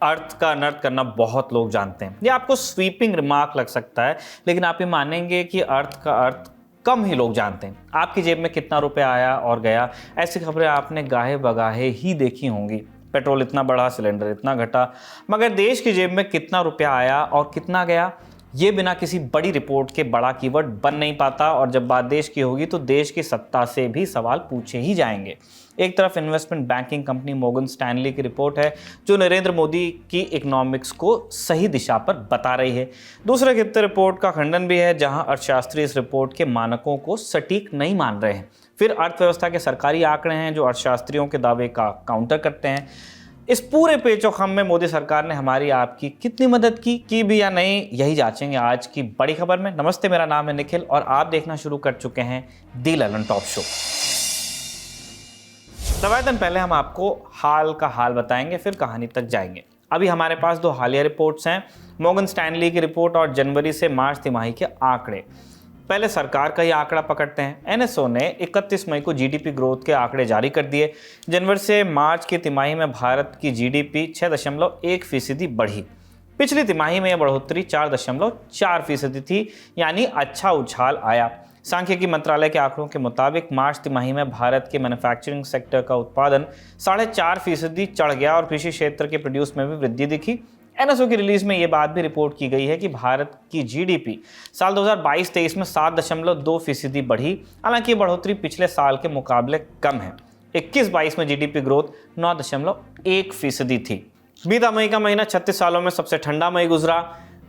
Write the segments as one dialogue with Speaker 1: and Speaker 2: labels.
Speaker 1: अर्थ का अनर्थ करना बहुत लोग जानते हैं। ये आपको स्वीपिंग रिमार्क लग सकता है, लेकिन आप ये मानेंगे कि अर्थ का अर्थ कम ही लोग जानते हैं। आपकी जेब में कितना रुपया आया और गया, ऐसी खबरें आपने गाहे बगाहे ही देखी होंगी। पेट्रोल इतना बढ़ा, सिलेंडर इतना घटा, मगर देश की जेब में कितना रुपया आया और कितना गया, ये बिना किसी बड़ी रिपोर्ट के बड़ा कीवर्ड बन नहीं पाता। और जब बात देश की होगी तो देश की सत्ता से भी सवाल पूछे ही जाएंगे। एक तरफ investment banking company Morgan Stanley की रिपोर्ट है जो नरेंद्र मोदी की इकोनॉमिक्स को सही दिशा पर बता रही है। दूसरे खित्ते रिपोर्ट का खंडन भी है, जहां अर्थशास्त्री इस रिपोर्ट के मानकों को सटीक नहीं मान रहे हैं। फिर अर्थव्यवस्था के सरकारी आंकड़े हैं जो अर्थशास्त्रियों के दावे का काउंटर करते हैं। इस पूरे पेचोखम में मोदी सरकार ने हमारी आपकी कितनी मदद की भी या नहीं, यही जांचेंगे आज की बड़ी खबर में। नमस्ते, मेरा नाम है निखिल और आप देखना शुरू कर चुके हैं दी ललन टॉप शो। रवायतन पहले हम आपको हाल का हाल बताएंगे, फिर कहानी तक जाएंगे। अभी हमारे पास दो हालिया रिपोर्ट्स हैं, मॉर्गन स्टैनली की रिपोर्ट और जनवरी से मार्च तिमाही के आंकड़े। पहले सरकार का ही आंकड़ा पकड़ते हैं। एनएसओ ने 31 मई को जीडीपी ग्रोथ के आंकड़े जारी कर दिए। जनवरी से मार्च की तिमाही में भारत की जीडीपी 6.1% बढ़ी। पिछली तिमाही में यह बढ़ोतरी 4.4% थी, यानी अच्छा उछाल आया। सांख्यिकी मंत्रालय के आंकड़ों के मुताबिक मार्च तिमाही में भारत के मैन्युफैक्चरिंग सेक्टर का उत्पादन 4.5% चढ़ गया और कृषि क्षेत्र के प्रोड्यूस में भी वृद्धि दिखी। एनएसओ की रिलीज में यह बात भी रिपोर्ट की गई है कि भारत की जीडीपी साल 2022-23 में 7.2% बढ़ी। हालांकि बढ़ोतरी पिछले साल के मुकाबले कम है। 21-22 में जीडीपी ग्रोथ 9.1% थी। बीता मई का महीना 36 सालों में सबसे ठंडा मई गुजरा।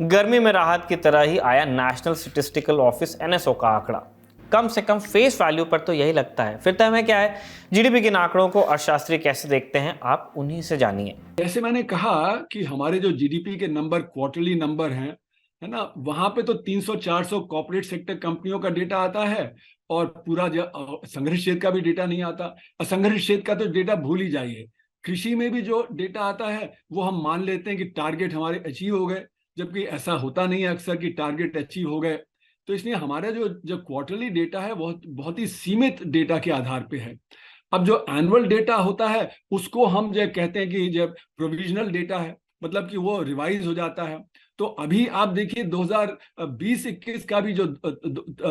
Speaker 1: गर्मी में राहत की तरह ही आया नेशनल स्टैटिस्टिकल ऑफिस एनएसओ का आंकड़ा। कम से कम फेस वैल्यू पर तो यही लगता है। फिर तय में क्या है, जीडीपी के आंकड़ों को अर्थशास्त्री कैसे देखते हैं, आप उन्हीं से जानिए।
Speaker 2: जैसे मैंने कहा कि हमारे जो जीडीपी के नंबर क्वार्टरली नंबर हैं, है ना, वहां पे तो 300-400 कॉर्पोरेट सेक्टर कंपनियों का डेटा आता है और पूरा असंगठित क्षेत्र का भी डेटा नहीं आता। असंगठित क्षेत्र का तो डेटा भूल ही जाइए। कृषि में भी जो डेटा आता है वो हम मान लेते हैं कि टारगेट हमारे अचीव हो गए, जबकि ऐसा होता नहीं है अक्सर कि टारगेट अचीव हो गए। तो इसलिए हमारा जो क्वार्टरली डेटा है बहुत बहुत ही सीमित डेटा के आधार पे है। अब जो एनुअल डेटा होता है उसको हम जो कहते हैं कि जब प्रोविजनल डेटा है, मतलब कि वो रिवाइज हो जाता है। तो अभी आप देखिए 2020-21 का भी जो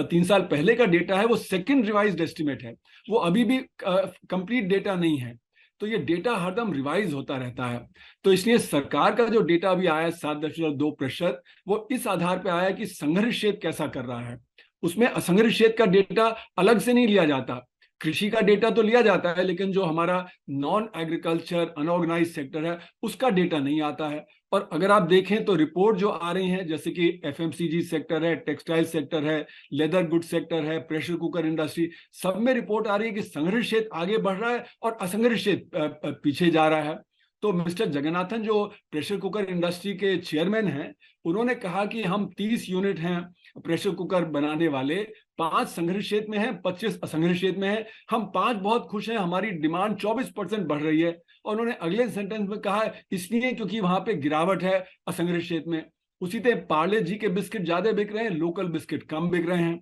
Speaker 2: 3 साल पहले का डेटा है वो सेकंड रिवाइज्ड एस्टिमेट है, वो अभी भी कंप्लीट डेटा नहीं है। तो ये डेटा हरदम रिवाइज होता रहता है। तो इसलिए सरकार का जो डेटा अभी आया 7.2%, वो इस आधार पर आया कि संघर्ष क्षेत्र कैसा कर रहा है। उसमें असंगठित क्षेत्र का डेटा अलग से नहीं लिया जाता। कृषि का डेटा तो लिया जाता है, लेकिन जो हमारा नॉन एग्रीकल्चर अनऑर्गेनाइज सेक्टर है उसका डेटा नहीं आता है। और अगर आप देखें तो रिपोर्ट जो आ रही हैं, जैसे कि एफएमसीजी सेक्टर है, टेक्सटाइल सेक्टर है, लेदर गुड सेक्टर है, प्रेशर कुकर इंडस्ट्री, सब में रिपोर्ट आ रही है कि संगठित क्षेत्र आगे बढ़ रहा है और असंगठित क्षेत्र पीछे जा रहा है। तो मिस्टर जगन्नाथन जो प्रेशर कुकर इंडस्ट्री के चेयरमैन हैं, उन्होंने कहा कि हम 30 यूनिट हैं प्रेशर कुकर बनाने वाले, 5 संगठित क्षेत्र में है, 25 असंगठित क्षेत्र में है। हम 5 बहुत खुश हैं, हमारी डिमांड 24% बढ़ रही है। और उन्होंने अगले सेंटेंस में कहा है इसलिए क्योंकि वहां पे गिरावट है असंगठित क्षेत्र में। उसी तरह पार्ले जी के बिस्किट ज्यादा बिक रहे हैं, लोकल बिस्किट कम बिक रहे हैं।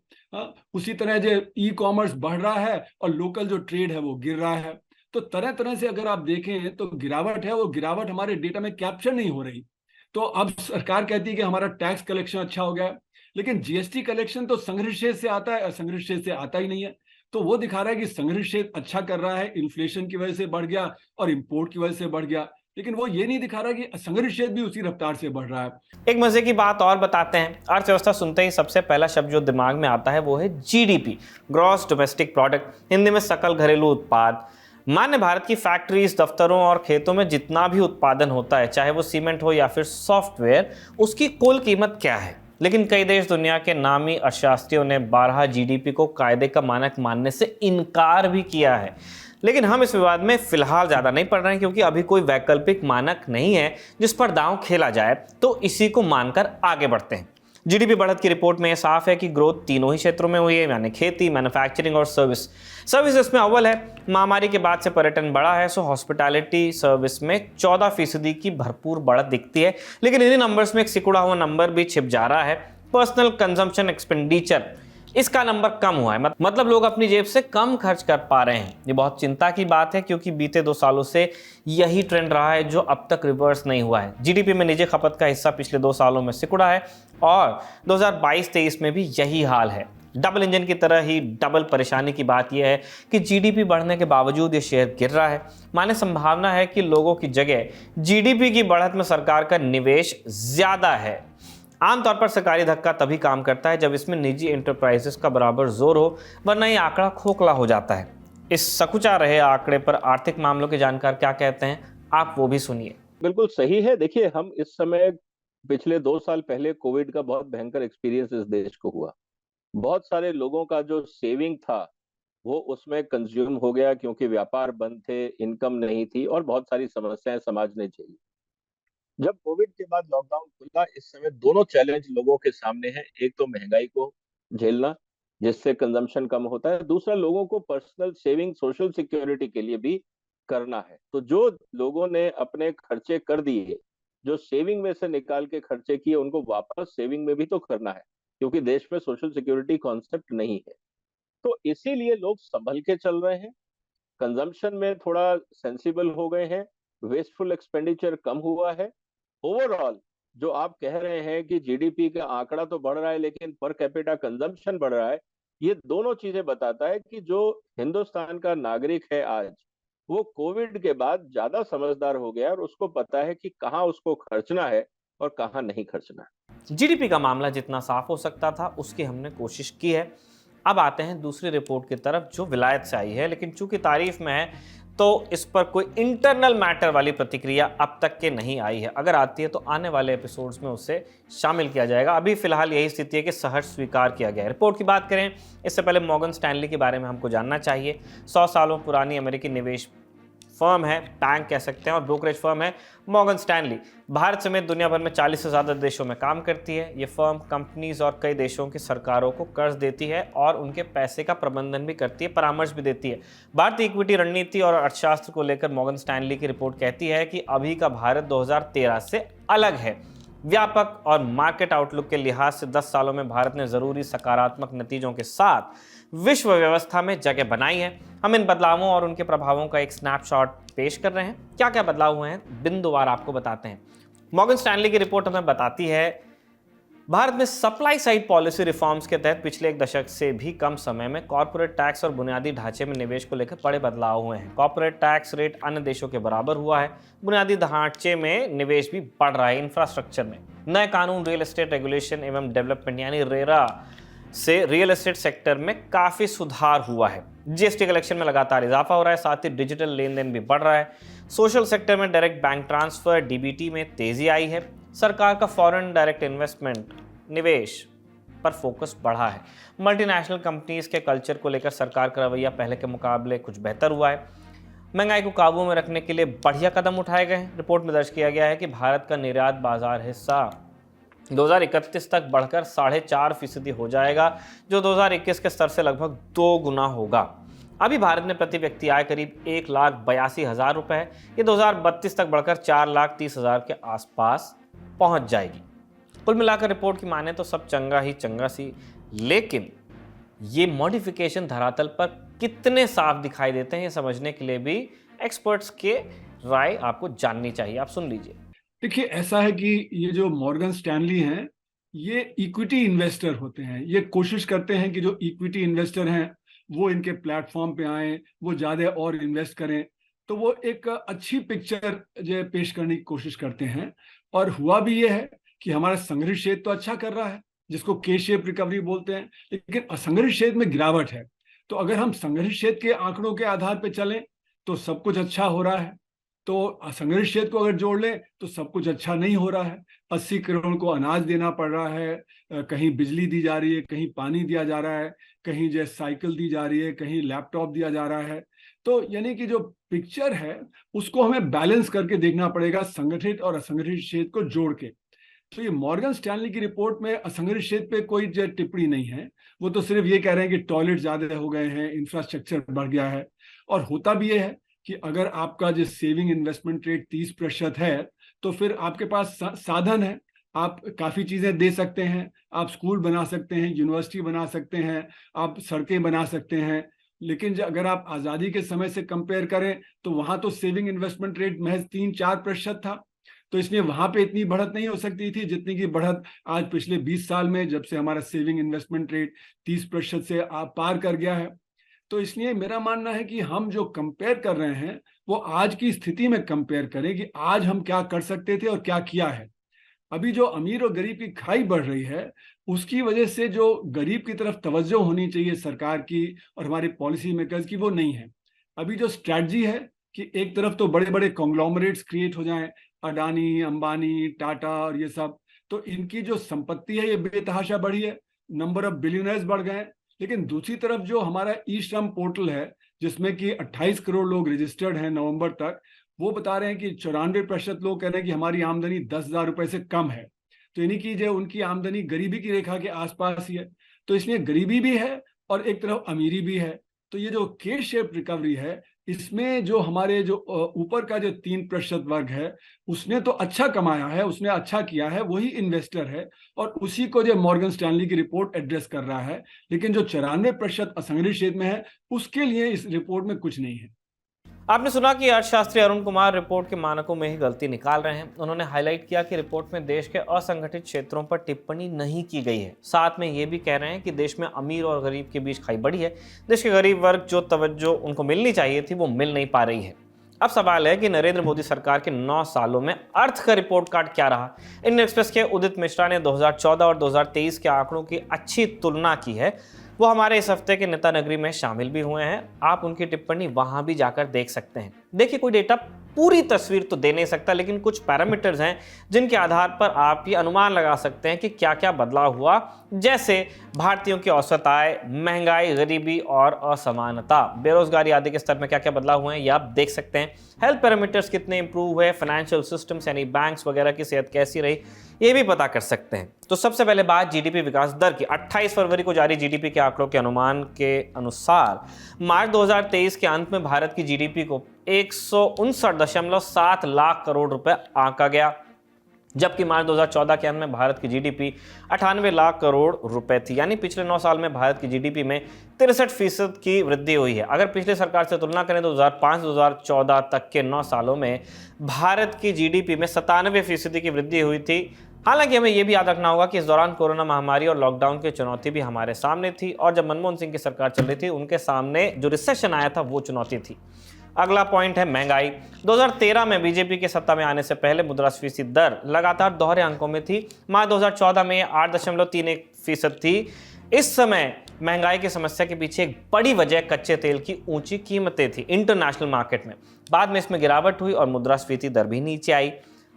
Speaker 2: उसी तरह जो ई कॉमर्स बढ़ रहा है और लोकल जो ट्रेड है वो गिर रहा है। तो तरह तरह से अगर आप देखें तो गिरावट है, वो गिरावट हमारे डेटा में कैप्चर नहीं हो रही। तो अब सरकार कहती है कि हमारा टैक्स कलेक्शन अच्छा हो गया, लेकिन जीएसटी कलेक्शन तो संगठित क्षेत्र से आता है, असंगठित क्षेत्र से आता ही नहीं है। तो वो दिखा रहा है कि संगठित क्षेत्र अच्छा कर रहा है, इन्फ्लेशन की वजह से बढ़ गया और इंपोर्ट की वजह से बढ़ गया, लेकिन वो ये नहीं दिखा रहा कि असंगठित क्षेत्र भी उसी रफ्तार से बढ़ रहा है।
Speaker 1: एक मजे की बात और बताते हैं। अर्थव्यवस्था सुनते ही सबसे पहला शब्द जो दिमाग में आता है वो है GDP, gross domestic product, Hindi में सकल घरेलू उत्पाद। मान्य भारत की फैक्ट्रीज, दफ्तरों और खेतों में जितना भी उत्पादन होता है, चाहे वो सीमेंट हो या फिर सॉफ्टवेयर, उसकी कुल कीमत क्या है। लेकिन कई देश दुनिया के नामी अर्थशास्त्रियों ने 12 जीडीपी को कायदे का मानक मानने से इनकार भी किया है। लेकिन हम इस विवाद में फिलहाल ज़्यादा नहीं पड़ रहे हैं, क्योंकि अभी कोई वैकल्पिक मानक नहीं है जिस पर दांव खेला जाए, तो इसी को मानकर आगे बढ़ते हैं। जीडीपी बढ़त की रिपोर्ट में यह साफ है कि ग्रोथ तीनों ही क्षेत्रों में हुई है, यानी खेती, मैन्युफैक्चरिंग और सर्विस। सर्विस इसमें अव्वल है। महामारी के बाद से पर्यटन बढ़ा है, सो हॉस्पिटैलिटी सर्विस में 14% की भरपूर बढ़त दिखती है। लेकिन इन्हीं नंबर्स में एक सिकुड़ा हुआ नंबर भी छिप जा रहा है, पर्सनल कंजम्पशन एक्सपेंडिचर, इसका नंबर कम हुआ है, मतलब लोग अपनी जेब से कम खर्च कर पा रहे हैं। ये बहुत चिंता की बात है क्योंकि बीते 2 सालों से यही ट्रेंड रहा है जो अब तक रिवर्स नहीं हुआ है। जीडीपी में निजी खपत का हिस्सा पिछले 2 सालों में सिकुड़ा है और 2022-23 में भी यही हाल है। डबल इंजन की तरह ही डबल परेशानी की बात यह है कि जीडीपी बढ़ने के बावजूद ये शेयर गिर रहा है। माने संभावना है कि लोगों की जगह जीडीपी की बढ़त में सरकार का निवेश ज्यादा है। आमतौर पर सरकारी धक्का तभी काम करता है जब इसमें निजी एंटरप्राइजेस का बराबर जोर हो, वरना ये आंकड़ा खोखला हो जाता है। इस सकुचा रहे आंकड़े पर आर्थिक मामलों के जानकार क्या कहते हैं, आप वो भी सुनिए।
Speaker 3: बिल्कुल सही है। देखिए, हम इस समय पिछले 2 साल पहले कोविड का बहुत भयंकर एक्सपीरियंस इस देश को हुआ। बहुत सारे लोगों का जो सेविंग था वो उसमें कंज्यूम हो गया क्योंकि व्यापार बंद थे, इनकम नहीं थी और बहुत सारी समस्याएं समाज ने झेली। जब कोविड के बाद लॉकडाउन खुला, इस समय दोनों चैलेंज लोगों के सामने हैं। एक तो महंगाई को झेलना, जिससे कंजम्पशन कम होता है। दूसरा, लोगों को पर्सनल सेविंग, सोशल सिक्योरिटी के लिए भी करना है। तो जो लोगों ने अपने खर्चे कर दिए, जो सेविंग में से निकाल के खर्चे किए, उनको वापस सेविंग में भी तो करना है, क्योंकि देश में सोशल सिक्योरिटी कॉन्सेप्ट नहीं है। तो इसीलिए लोग संभल के चल रहे हैं, कंजम्पशन में थोड़ा सेंसिबल हो गए हैं, वेस्टफुल एक्सपेंडिचर कम हुआ है। ओवरऑल जो आप कह रहे हैं कि जीडीपी का आंकड़ा तो बढ़ रहा है लेकिन पर कैपिटा कंजम्पशन बढ़ रहा है, ये दोनों चीजें बताता है कि जो हिंदुस्तान का नागरिक है आज, वो कोविड के बाद ज्यादा समझदार हो गया और उसको पता है कि कहाँ उसको खर्चना है और कहाँ नहीं खर्चना है।
Speaker 1: जीडीपी का मामला जितना साफ हो सकता था उसकी हमने कोशिश की है। अब आते हैं दूसरी रिपोर्ट की तरफ जो विलायत से आई है, लेकिन चूंकि तारीफ में है तो इस पर कोई इंटरनल मैटर वाली प्रतिक्रिया अब तक के नहीं आई है। अगर आती है तो आने वाले एपिसोड्स में उसे शामिल किया जाएगा। अभी फिलहाल यही स्थिति है कि सहर्ष स्वीकार किया गया है। रिपोर्ट की बात करें इससे पहले मॉर्गन स्टैनली के बारे में हमको जानना चाहिए। 100 सालों पुरानी अमेरिकी निवेश फर्म है, बैंक कह सकते हैं, और ब्रोकरेज फर्म है मॉर्गन स्टैनली। भारत समेत दुनिया भर में 40 से ज़्यादा देशों में काम करती है। ये फर्म कंपनीज और कई देशों की सरकारों को कर्ज देती है और उनके पैसे का प्रबंधन भी करती है, परामर्श भी देती है। भारतीय इक्विटी रणनीति और अर्थशास्त्र को लेकर मॉर्गन स्टैनली की रिपोर्ट कहती है कि अभी का भारत 2013 से अलग है। व्यापक और मार्केट आउटलुक के लिहाज से 10 सालों में भारत ने जरूरी सकारात्मक नतीजों के साथ विश्व व्यवस्था में जगह बनाई है। हम इन बदलावों और उनके प्रभावों का एक स्नैपशॉट पेश कर रहे हैं। क्या क्या बदलाव हुए हैं बिंदुवार आपको बताते हैं। मॉर्गन स्टैनली की रिपोर्ट हमें बताती है भारत में सप्लाई साइड पॉलिसी रिफॉर्म्स के तहत पिछले 1 दशक से भी कम समय में कॉर्पोरेट टैक्स और बुनियादी ढांचे में निवेश को लेकर बड़े बदलाव हुए हैं। कॉर्पोरेट टैक्स रेट अन्य देशों के बराबर हुआ है। बुनियादी ढांचे में निवेश भी बढ़ रहा है। इंफ्रास्ट्रक्चर में नए कानून, रियल एस्टेट रेगुलेशन एवं डेवलपमेंट यानी रेरा से रियल एस्टेट सेक्टर में काफी सुधार हुआ है। जीएसटी कलेक्शन में लगातार इजाफा हो रहा है, साथ ही डिजिटल लेन देन भी बढ़ रहा है। सोशल सेक्टर में डायरेक्ट बैंक ट्रांसफर डीबीटी में तेजी आई है। सरकार का फॉरेन डायरेक्ट इन्वेस्टमेंट निवेश पर फोकस बढ़ा है। मल्टीनेशनल कंपनीज के कल्चर को लेकर सरकार का रवैया पहले के मुकाबले कुछ बेहतर हुआ है। महंगाई को काबू में रखने के लिए बढ़िया कदम उठाए गए हैं। रिपोर्ट में दर्ज किया गया है कि भारत का निर्यात बाजार हिस्सा 2031 तक बढ़कर 4.5% हो जाएगा, जो 2021 के स्तर से लगभग 2 गुना होगा। अभी भारत में प्रति व्यक्ति आय करीब 1,82,000 रुपए है। ये 2032 तक बढ़कर 4,30,000 के आसपास पहुंच जाएगी। कुल मिलाकर रिपोर्ट की माने तो सब चंगा ही चंगा सी, लेकिन ये मॉडिफिकेशन धरातल पर कितने साफ दिखाई देते हैं ये समझने के लिए भी एक्सपर्ट्स के राय आपको जाननी चाहिए। आप सुन लीजिए।
Speaker 2: देखिए, ऐसा है कि ये जो मॉर्गन स्टैनली हैं, ये इक्विटी इन्वेस्टर होते हैं। ये कोशिश करते हैं कि जो इक्विटी इन्वेस्टर हैं वो इनके प्लेटफॉर्म पे आएं, वो ज़्यादा और इन्वेस्ट करें। तो वो एक अच्छी पिक्चर जो पेश करने की कोशिश करते हैं। और हुआ भी ये है कि हमारा संग्रहित क्षेत्र तो अच्छा कर रहा है, जिसको के शेप रिकवरी बोलते हैं, लेकिन असंग्रहित क्षेत्र में गिरावट है। तो अगर हम संग्रहित क्षेत्र के आंकड़ों के आधार पर चलें तो सब कुछ अच्छा हो रहा है, तो असंग्रहित क्षेत्र को अगर जोड़ लें तो सब कुछ अच्छा नहीं हो रहा है। 80 करोड़ को अनाज देना पड़ रहा है, कहीं बिजली दी जा रही है, कहीं पानी दिया जा रहा है, कहीं जो साइकिल दी जा रही है, कहीं लैपटॉप दिया जा रहा है। तो यानी कि जो पिक्चर है उसको हमें बैलेंस करके देखना पड़ेगा, संगठित और असंगठित क्षेत्र को जोड़ के। तो ये मॉर्गन स्टैनली की रिपोर्ट में असंगठित क्षेत्र पे कोई जो टिप्पणी नहीं है। वो तो सिर्फ ये कह रहे हैं कि टॉयलेट ज्यादा हो गए हैं, इंफ्रास्ट्रक्चर बढ़ गया है। और होता भी ये है कि अगर आपका जो सेविंग इन्वेस्टमेंट रेट 30% है तो फिर आपके पास साधन है, आप काफी चीजें दे सकते हैं, आप स्कूल बना सकते हैं, यूनिवर्सिटी बना सकते हैं, आप सड़कें बना सकते हैं। लेकिन अगर आप आजादी के समय से कंपेयर करें तो वहां तो सेविंग इन्वेस्टमेंट रेट महज 3-4% था, तो इसलिए वहां पे इतनी बढ़त नहीं हो सकती थी जितनी की बढ़त आज पिछले 20 साल में, जब से हमारा सेविंग इन्वेस्टमेंट रेट 30% से पार कर गया है। तो इसलिए मेरा मानना है कि हम जो कंपेयर कर रहे हैं वो आज की स्थिति में कंपेयर करें कि आज हम क्या कर सकते थे और क्या किया है। अभी जो अमीर और गरीब की खाई बढ़ रही है, उसकी वजह से जो गरीब की तरफ तवज्जो होनी चाहिए सरकार की और हमारे पॉलिसी मेकर्स की, वो नहीं है। अभी जो स्ट्रैटेजी है कि एक तरफ तो बड़े बड़े कॉन्ग्लोमरेट्स क्रिएट हो जाएं, अडानी, अंबानी, टाटा और ये सब, तो इनकी जो संपत्ति है ये बेतहाशा बढ़ी है, नंबर ऑफ बिलियनर्स बढ़ गए। लेकिन दूसरी तरफ जो हमारा ई श्रम पोर्टल है, जिसमें कि 28 करोड़ लोग रजिस्टर्ड हैं नवंबर तक, वो बता रहे हैं कि 94% लोग कह रहे हैं कि हमारी आमदनी 10,000 रुपए से कम है। तो यानी कि जो उनकी आमदनी गरीबी की रेखा के आसपास ही है। तो इसलिए गरीबी भी है और एक तरफ अमीरी भी है। तो ये जो के शेप रिकवरी है, इसमें जो हमारे जो ऊपर का जो 3% वर्ग है, उसने तो अच्छा कमाया है, उसने अच्छा किया है, वही इन्वेस्टर है और उसी को जो मॉर्गन स्टैनली की रिपोर्ट एड्रेस कर रहा है। लेकिन जो 94% असंगठित क्षेत्र में है, उसके लिए इस रिपोर्ट में कुछ नहीं है।
Speaker 1: आपने सुना कि अर्थशास्त्री अरुण कुमार रिपोर्ट के मानकों में ही गलती निकाल रहे हैं। उन्होंने हाईलाइट किया कि रिपोर्ट में देश के असंगठित क्षेत्रों पर टिप्पणी नहीं की गई है। साथ में ये भी कह रहे हैं कि देश में अमीर और गरीब के बीच खाई बढ़ी है। देश के गरीब वर्ग जो तवज्जो उनको मिलनी चाहिए थी वो मिल नहीं पा रही है। अब सवाल है कि नरेंद्र मोदी सरकार के 9 सालों में अर्थ का रिपोर्ट कार्ड क्या रहा। इंडियन एक्सप्रेस के उदित मिश्रा ने 2014 और 2023 के आंकड़ों की अच्छी तुलना की है। वो हमारे इस हफ्ते के नेता नगरी में शामिल भी हुए हैं। आप उनकी टिप्पणी वहां भी जाकर देख सकते हैं। देखिए, कोई डेटा पूरी तस्वीर तो दे नहीं सकता, लेकिन कुछ पैरामीटर्स हैं जिनके आधार पर आप ये अनुमान लगा सकते हैं कि क्या क्या बदलाव हुआ, जैसे भारतीयों की औसत आय, महंगाई, गरीबी और असमानता, बेरोजगारी आदि के स्तर में क्या क्या बदलाव हुए हैं, ये आप देख सकते हैं। हेल्थ पैरामीटर्स कितने इंप्रूव हुए, फाइनेंशियल सिस्टम्स यानी बैंक्स वगैरह की सेहत कैसी रही, ये भी पता कर सकते हैं। तो सबसे पहले बात जीडीपी विकास दर की। 28 फरवरी को जारी जीडीपी के आंकड़ों के अनुमान के अनुसार मार्च 2023 के अंत में भारत की जीडीपी को 159.7 लाख करोड़ रुपए आंका गया, जबकि मार्च 2014 के अंत में भारत की जीडीपी 98 लाख करोड़ रुपए थी। यानी पिछले 9 साल में भारत की जीडीपी में 63% की वृद्धि हुई है। अगर पिछले सरकार से तुलना करें तो 2005-2014 तक के 9 सालों में भारत की जीडीपी में 97% की वृद्धि हुई थी। हालांकि हमें यह भी याद रखना होगा कि इस दौरान कोरोना महामारी और लॉकडाउन की चुनौती भी हमारे सामने थी, और जब मनमोहन सिंह की सरकार चल रही थी उनके सामने जो रिसेशन आया था वो चुनौती थी। अगला पॉइंट है महंगाई। 2013 में बीजेपी के सत्ता में आने से पहले मुद्रास्फीति दर लगातार दोहरे अंकों में थी। मार्च 2014 में 8.31% थी। इस समय महंगाई की समस्या के पीछे एक बड़ी वजह कच्चे तेल की ऊंची कीमतें थी इंटरनेशनल मार्केट में। बाद में इसमें गिरावट हुई और मुद्रास्फीति दर भी नीचे आई।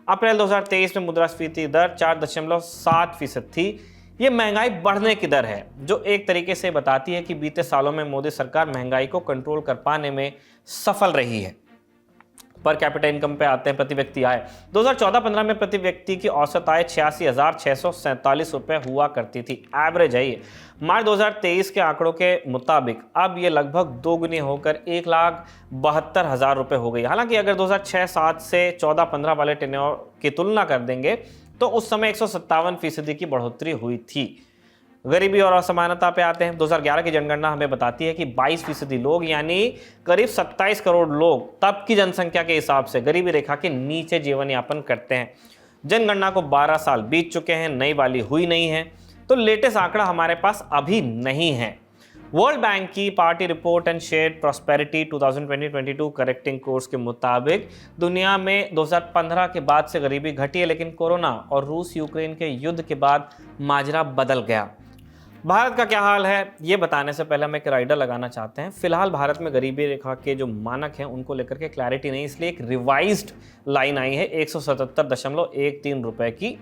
Speaker 1: अप्रैल 2023 में मुद्रास्फीति दर 4.7% थी। ये महंगाई बढ़ने की दर है, जो एक तरीके से बताती है कि बीते सालों में मोदी सरकार महंगाई को कंट्रोल कर पाने में सफल रही है। पर कैपिटा इनकम पे आते हैं, प्रति व्यक्ति आय। 2014-15 में प्रति व्यक्ति की औसत आय 86,647 रुपए हुआ करती थी, एवरेज है ये। मार्च 2023 के आंकड़ों के मुताबिक अब ये लगभग दोगुनी होकर 1,72,000 रुपए हो गई। हालांकि अगर 2006-07 से 14-15 वाले टेन्योर की तुलना कर देंगे तो उस समय 157% की बढ़ोतरी हुई थी। गरीबी और असमानता पे आते हैं। 2011 की जनगणना हमें बताती है कि 22% लोग यानी करीब 27 करोड़ लोग तब की जनसंख्या के हिसाब से गरीबी रेखा के नीचे जीवन यापन करते हैं। जनगणना को 12 साल बीत चुके हैं, नई वाली हुई नहीं है, तो लेटेस्ट आंकड़ा हमारे पास अभी नहीं है। वर्ल्ड बैंक की party report and shared prosperity 2020-22 correcting course के मुताबिक दुनिया में 2015 के बाद से गरीबी घटी है, लेकिन कोरोना और रूस यूक्रेन के युद्ध के बाद माजरा बदल गया। भारत का क्या हाल है ये बताने से पहले हम एक राइडर लगाना चाहते हैं। फिलहाल भारत में गरीबी रेखा के जो मानक हैं उनको लेकर के क्लैरिटी नहीं, इसलिए एक रिवाइज्ड लाइन आई है 177.13 रुपए की।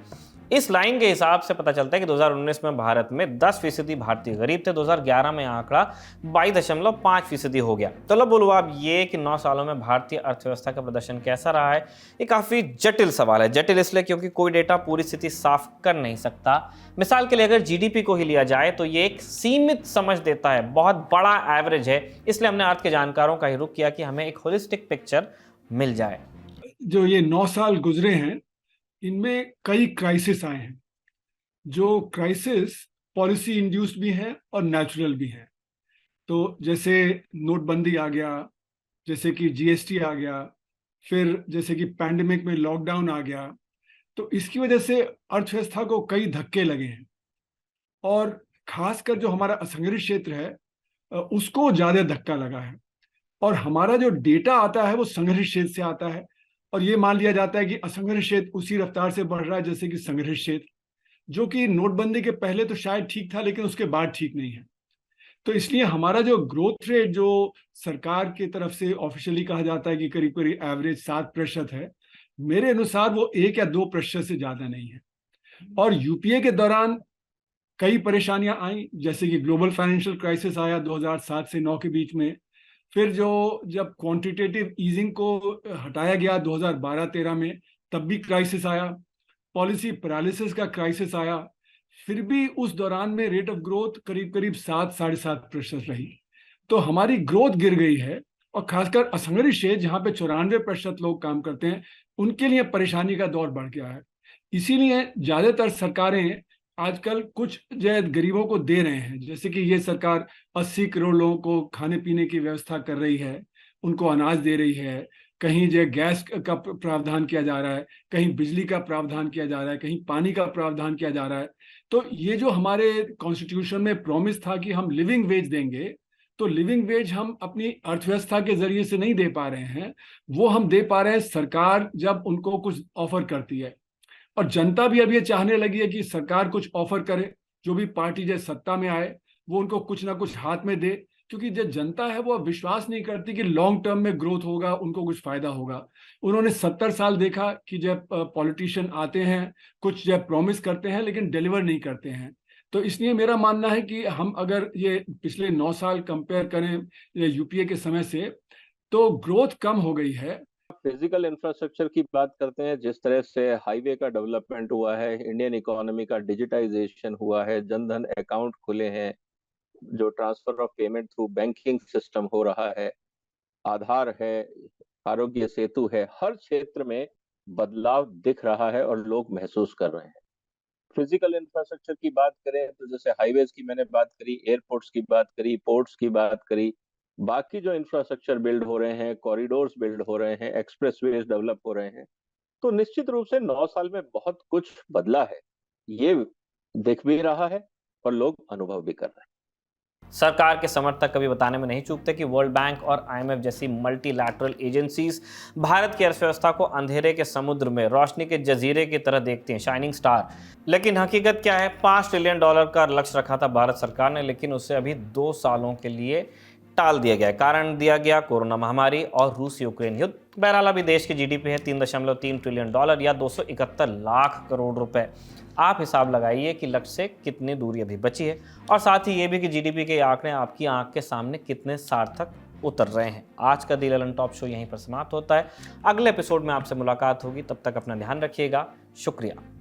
Speaker 1: इस लाइन के हिसाब से पता चलता है कि 2019 में भारत में 10% भारतीय गरीब थे। 2011 में आंकड़ा 22.5% हो गया। तो लो बोलो आप ये कि 9 सालों में भारतीय अर्थव्यवस्था का प्रदर्शन कैसा रहा है, ये काफ़ी जटिल सवाल है। जटिल इसलिए क्योंकि कोई डेटा पूरी स्थिति साफ कर नहीं सकता। मिसाल के लिए अगर जीडीपी को ही लिया जाए तो ये एक सीमित समझ देता है, बहुत बड़ा एवरेज है। इसलिए हमने अर्थ के जानकारों का ही रुख किया कि हमें एक होलिस्टिक पिक्चर मिल जाए।
Speaker 2: जो ये 9 साल गुजरे हैं, इनमें कई क्राइसिस आए हैं, जो क्राइसिस पॉलिसी इंड्यूस्ड भी हैं और नेचुरल भी हैं। तो जैसे नोटबंदी आ गया, जैसे कि जीएसटी आ गया, फिर जैसे कि पैंडेमिक में लॉकडाउन आ गया, तो इसकी वजह से अर्थव्यवस्था को कई धक्के लगे हैं। और खासकर जो हमारा असंगठित क्षेत्र है उसको ज्यादा धक्का लगा है। और हमारा जो डेटा आता है वो संगठित क्षेत्र से आता है, और ये मान लिया जाता है कि असंगठित क्षेत्र उसी रफ्तार से बढ़ रहा है जैसे कि संगठित क्षेत्र, जो कि नोटबंदी के पहले तो शायद ठीक था लेकिन उसके बाद ठीक नहीं है। तो इसलिए हमारा जो ग्रोथ रेट जो सरकार की तरफ से ऑफिशियली कहा जाता है कि करीब करीब एवरेज 7% है, मेरे अनुसार वो 1 या 2% से ज्यादा नहीं है। और यूपीए के दौरान कई परेशानियां आई, जैसे कि ग्लोबल फाइनेंशियल क्राइसिस आया 2007 से 9 के बीच में। फिर जब क्वांटिटेटिव ईजिंग को हटाया गया 2012-13 में, तब भी क्राइसिस आया। पॉलिसी पैरालिसिस का क्राइसिस आया। फिर भी उस दौरान में रेट ऑफ ग्रोथ करीब करीब 7-7.5% रही। तो हमारी ग्रोथ गिर गई है। और खासकर असंगठित क्षेत्र जहां पे 94% लोग काम करते हैं, उनके लिए परेशानी का दौर बढ़ गया है। इसीलिए ज्यादातर सरकारें आजकल कुछ जो है गरीबों को दे रहे हैं, जैसे कि ये सरकार 80 करोड़ लोगों को खाने पीने की व्यवस्था कर रही है, उनको अनाज दे रही है। कहीं जो गैस का प्रावधान किया जा रहा है, कहीं बिजली का प्रावधान किया जा रहा है, कहीं पानी का प्रावधान किया जा रहा है। तो ये जो हमारे कॉन्स्टिट्यूशन में प्रॉमिस था कि हम लिविंग वेज देंगे, तो लिविंग वेज हम अपनी अर्थव्यवस्था के जरिए से नहीं दे पा रहे हैं, वो हम दे पा रहे हैं सरकार जब उनको कुछ ऑफर करती है। और जनता भी अब ये चाहने लगी है कि सरकार कुछ ऑफर करे, जो भी पार्टी जो सत्ता में आए वो उनको कुछ ना कुछ हाथ में दे, क्योंकि जो जनता है वो अब विश्वास नहीं करती कि लॉन्ग टर्म में ग्रोथ होगा, उनको कुछ फायदा होगा। उन्होंने 70 साल देखा कि जब पॉलिटिशियन आते हैं, कुछ जब प्रॉमिस करते हैं लेकिन डिलीवर नहीं करते हैं। तो इसलिए मेरा मानना है कि हम अगर ये पिछले 9 साल कंपेयर करें यूपीए के समय से, तो ग्रोथ कम हो गई है।
Speaker 3: फिजिकल इंफ्रास्ट्रक्चर की बात करते हैं, जिस तरह से हाईवे का डेवलपमेंट हुआ है, इंडियन इकोनॉमी का डिजिटाइजेशन हुआ है, जनधन अकाउंट खुले हैं, जो transfer of payment through banking system हो रहा है, आधार है, आरोग्य सेतु है, हर क्षेत्र में बदलाव दिख रहा है और लोग महसूस कर रहे हैं। फिजिकल इंफ्रास्ट्रक्चर की बात करें तो जैसे हाईवेज की मैंने बात करी, एयरपोर्ट्स की बात करी, पोर्ट्स की बात करी, बाकी जो इंफ्रास्ट्रक्चर बिल्ड हो रहे हैं, कॉरिडोर्स बिल्ड हो रहे हैं, एक्सप्रेसवेज डेवलप हो रहे हैं, तो निश्चित रूप से 9 साल में बहुत कुछ बदला है। ये दिख भी रहा है और लोग अनुभव भी कर रहे हैं।
Speaker 1: सरकार के समर्थक कभी बताने में नहीं चूकते कि वर्ल्ड बैंक और आईएमएफ जैसी मल्टीलैटरल एजेंसीज भारत की अर्थव्यवस्था को अंधेरे के समुद्र में रोशनी के जजीरे की तरह देखती हैं, शाइनिंग स्टार। लेकिन हकीकत क्या है? $5 ट्रिलियन का लक्ष्य रखा था भारत सरकार ने, लेकिन उसे अभी 2 सालों के लिए टाल दिया गया। कारण दिया गया कोरोना महामारी और रूस यूक्रेन युद्ध। बहरहाल अभी देश की जीडीपी है $3.3 ट्रिलियन या 271 लाख करोड़ रुपए। आप हिसाब लगाइए कि लक्ष्य से कितनी दूरी अभी बची है, और साथ ही ये भी कि जीडीपी के आंकड़े आपकी आंख के सामने कितने सार्थक उतर रहे हैं। आज का दी ललन टॉप शो यहीं पर समाप्त होता है। अगले एपिसोड में आपसे मुलाकात होगी, तब तक अपना ध्यान रखिएगा। शुक्रिया।